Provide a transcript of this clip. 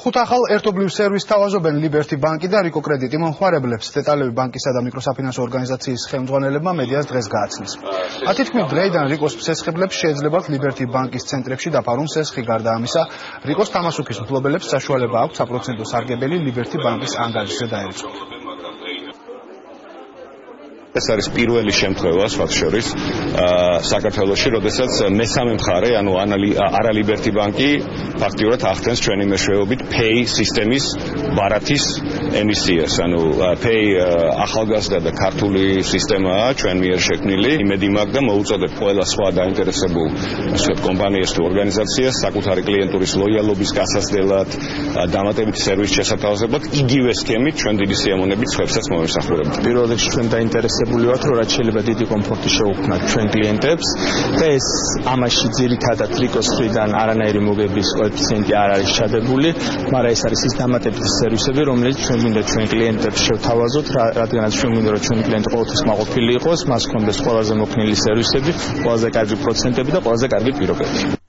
ხუთ ახალ ერთობლივ სერვისს თავაზობენ Liberty Bank და Rico Credit მომხმარებლებს. Დეტალები ბანკისა და მიკროსაფინანსო ორგანიზაციის ხელმძღვანელებმა მედიას დღეს გააცნეს. მათი თქმით, დროიდან Rico-ს მსესხებლებს შეეძლებათ Liberty Bank-ის ცენტრებში დაფარონ სესხი. გარდა ამისა, Rico-ს თამაშუქის მფლობელებს საშუალება აქვთ საპროცენტო სარგებელი Liberty Bank-ის ანგარიშზე დაეწყოთ. ეს არის პირველი შემთხვევა სხვათა შორის საქართველოში, როდესაც მესამე მხარე, ანუ არა Liberty Bank-ი ფაქტიურად ახდენს ჩვენი მეშვეობით Pay სისტემის ბარათის ემისიას. ანუ Pay ახალგაზრდა და ქართული სისტემაა ჩვენ მიერ შექმნილი. იმედი მაქვს და მოუწოდებ ყველა სხვა დაინტერესებულ კომპანიას თუ ორგანიზაციას საკუთარი კლიენტურის ლოიალობის გასაცდელად, დამატებითი სერვისის შესათავაზებლად იგივე სქემით ჩვენ დიდი სიამოვნებით სხვებსაც მოვემსახურებთ. პირველ რიგში ჩვენ დაინტერესებული ვართ, რომ რაც შეიძლება დიდი კომფორტი შევუქმნათ ჩვენ კლიენტებს და ეს ამაში ძირითადად Rico-s მხრიდან არანაირი მოგების კოეფიციენტი არ არის ჩადებული, მაგრამ ეს არის ის დამატებითი სერვისები, რომელიც ჩვენ გვინდა ჩვენ კლიენტებს შევთავაზოთ, რადგანაც ჩვენ გვინდა რომ ჩვენი კლიენტი ყოველთვის მაყოფილი იყოს, მას ჰქონდეს ყველაზე მოქნილი სერვისები, ყველაზე კარგი პროცენტები და ყველაზე კარგი პირობები.